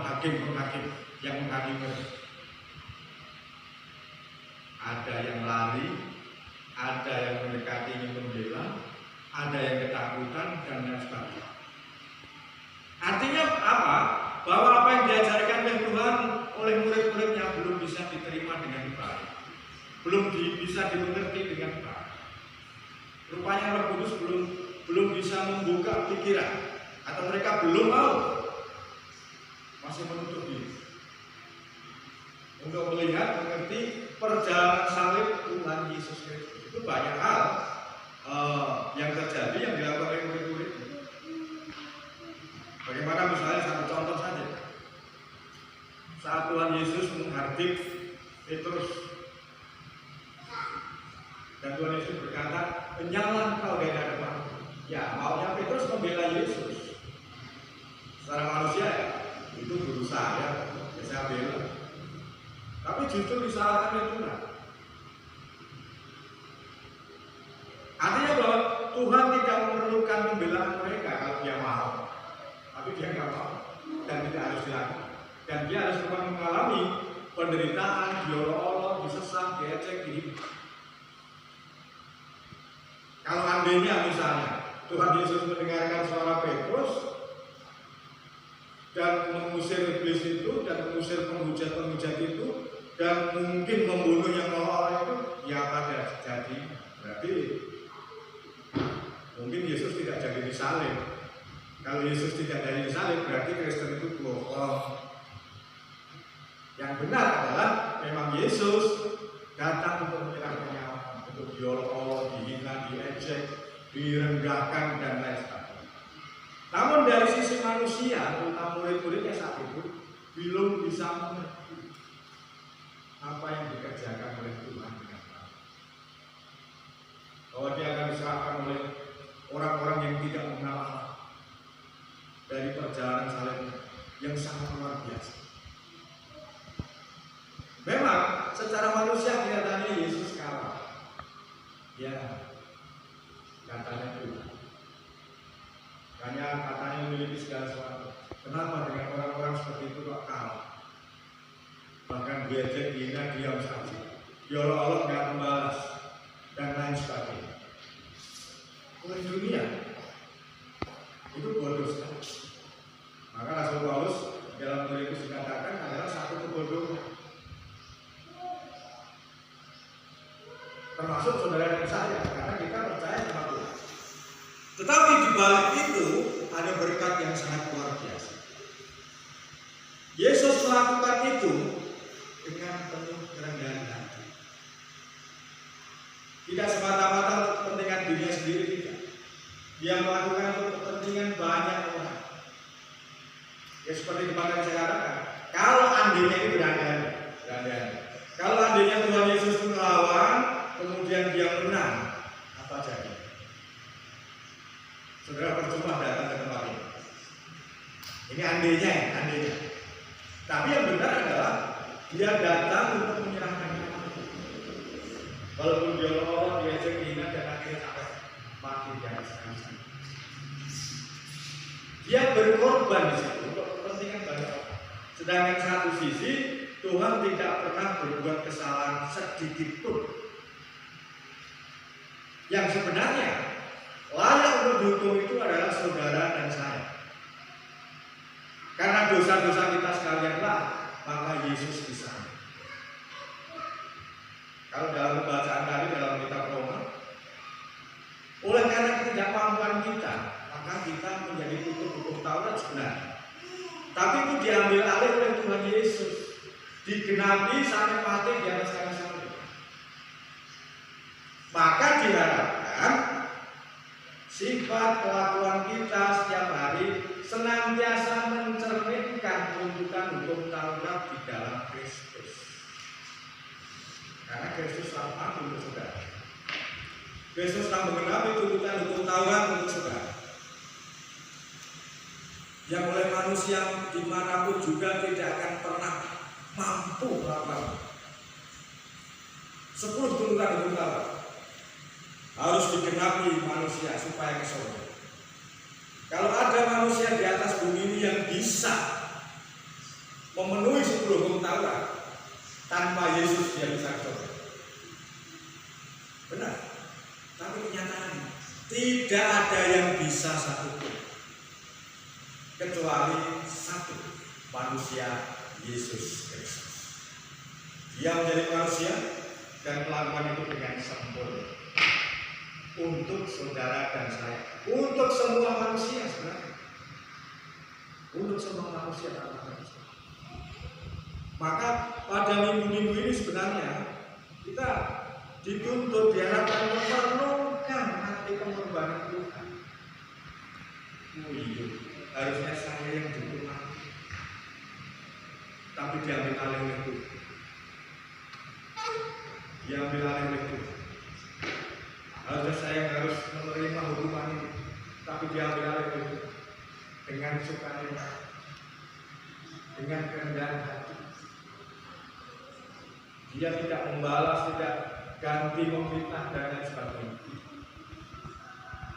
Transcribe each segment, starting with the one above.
hakim-penghakim yang menghakimi. Ada yang lari, ada yang mendekati ingin membela, ada yang ketakutan dan lain sebagainya. Artinya apa? Bahwa apa yang diajarkan oleh Tuhan oleh murid-muridnya belum bisa diterima dengan baik, belum bisa dimengerti dengan baik. Rupanya Roh Kudus belum bisa membuka pikiran, atau mereka belum mau, masih menutup diri untuk melihat, mengerti perjalanan salib Tuhan Yesus Kristus. Itu banyak hal yang terjadi yang dilakukan oleh murid-murid. Bagaimana misalnya satu contoh saja, saat Tuhan Yesus menghardik Petrus dan Tuhan Yesus berkata, "Penyalan kau dari hadapanku." Ya, maunya Petrus membela Yesus. Secara manusia ya, itu guru saya bela. Tapi justru disalahkan oleh Tuhan. Artinya bahwa Tuhan tidak memerlukan pembelaan mereka kalau dia mau. Tapi dia nggak mau dan tidak harus dilakukan. Dan dia harus mengalami penderitaan, diolok-olok, disesat, diejek, ini. Kalau andainya misalnya Tuhan Yesus mendengarkan suara Petrus dan mengusir iblis itu dan mengusir penghujat-penghujat itu dan mungkin membunuh yang orang itu, ya pada jadi berarti mungkin Yesus tidak jadi disalib. Kalau Yesus tidak jadi disalib berarti Kristen itu bohong. Yang benar adalah memang Yesus datang untuk menyerahkan nyawa, untuk diolok-olok, dihina, diejek, direndahkan dan lain sebagainya. Namun dari sisi manusia, terutama murid-muridnya saat itu belum bisa mengerti apa yang dikerjakan oleh Tuhan dengan baik. Bahwa dia akan diserahkan oleh orang-orang yang tidak mengenal Allah dari perjalanan salib yang sangat luar biasa. Memang secara manusia kelihatannya Yesus kalah. Ya, katanya Tuhan. Katanya memiliki segala sesuatu. Kenapa dengan orang-orang seperti itu kok kalah? Bahkan diejek, dihina, diam saja. Diolok-olok nggak membalas dan lain sebagainya. Oleh dunia itu bodoh sekali. Maka Rasul Paulus dalam Korintus dikatakan adalah satu kebodohan. Termasuk saudara dan saya, karena kita percaya sama Tuhan. Tetapi di balik itu ada berkat yang sangat luar biasa. Yesus melakukan itu dengan penuh kerendahan hati. Tidak semata-mata untuk kepentingan dirinya sendiri, tidak. Dia melakukan untuk kepentingan banyak orang. Ya seperti kemarin saya katakan, kalau andainya ini berandai-andai. Kalau andainya Tuhan Yesus melawan, kemudian dia menang, apa jadi? Saudara percuma datang ke tempat ini. Ini andainya. Tapi yang benar adalah dia datang untuk menyerahkan nyawa. Walaupun dia orang diajak dihina dan akhirnya sampai mati di atas kayu. Dia berkorban di situ untuk kepentingan banyak orang. Sedangkan satu sisi Tuhan tidak pernah berbuat kesalahan sedikit pun. Yang sebenarnya layak untuk dihukum itu adalah saudara dan saya. Karena dosa-dosa kita sekalianlah maka Yesus disana. Kalau dalam pembacaan tadi dalam kitab Roma, oleh karena ketidakmampuan kita, maka kita menjadi tutup hukum Taurat sebenarnya. Tapi itu diambil alih oleh Tuhan Yesus, digenapi sampai mati di atas kayu salib. Maka diharapkan sifat kelakuan kita setiap hari senantiasa mencerminkan tuntutan hukum Taurat di dalam Kristus. Karena Kristus telah mati untuk saudara. Kristus telah menggenapi tuntutan hukum Taurat untuk saudara. Yang oleh manusia dimanapun juga tidak akan pernah mampu melakukan 10 tuntutan hukum Taurat. Harus digenapi manusia supaya ke surga. Kalau ada manusia di atas bumi ini yang bisa memenuhi 10 hukum Taurat. Tanpa Yesus dia bisa ke surga. Benar. Tapi kenyataannya tidak ada yang bisa satupun kecuali satu, manusia Yesus Kristus. Dia menjadi manusia dan melakukan itu dengan sempurna untuk saudara dan saya, untuk semua manusia sebenarnya, untuk semua manusia tanpa manusia. Maka pada minggu-minggu ini sebenarnya kita dituntut, diharapkan memerlukan hati pengorbanan Tuhan. Iya, harusnya saya yang dihukum mati, tapi diambil alih oleh Tuhan. Diambil alih oleh Tuhan. Harusnya saya yang harus menerima hukuman ini, tapi diambil alih oleh Tuhan dengan sukacita, dengan kerendahan hati. Dia tidak membalas, tidak ganti memfitnah dan lain sebagainya.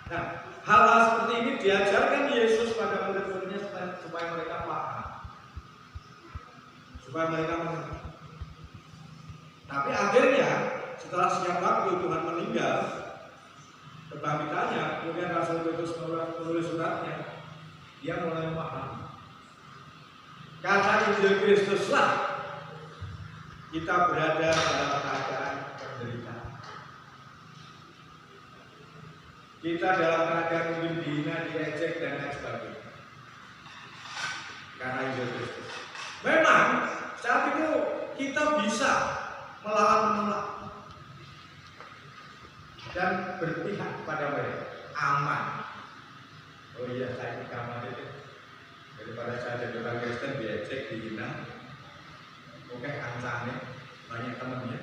Nah, hal-hal seperti ini diajarkan Yesus pada murid-muridnya supaya mereka paham, supaya mereka mengerti. Tapi akhirnya setelah sekian waktu Tuhan meninggal, kebangkitannya, kemudian Rasul Petrus menulis suratnya, dia mulai memahami. Karena Injil Kristuslah kita berada dalam keadaan penderitaan. Kita dalam keadaan mungkin dihina, diejek dan lain sebagainya. Karena Injil Kristus. Memang saat itu kita bisa melawan menolak dan berpihak kepada mereka, aman. Oh iya, saya ikut kamar itu. Daripada saya jadi orang Kristen diejek, dihina. Oke, kancane banyak temennya.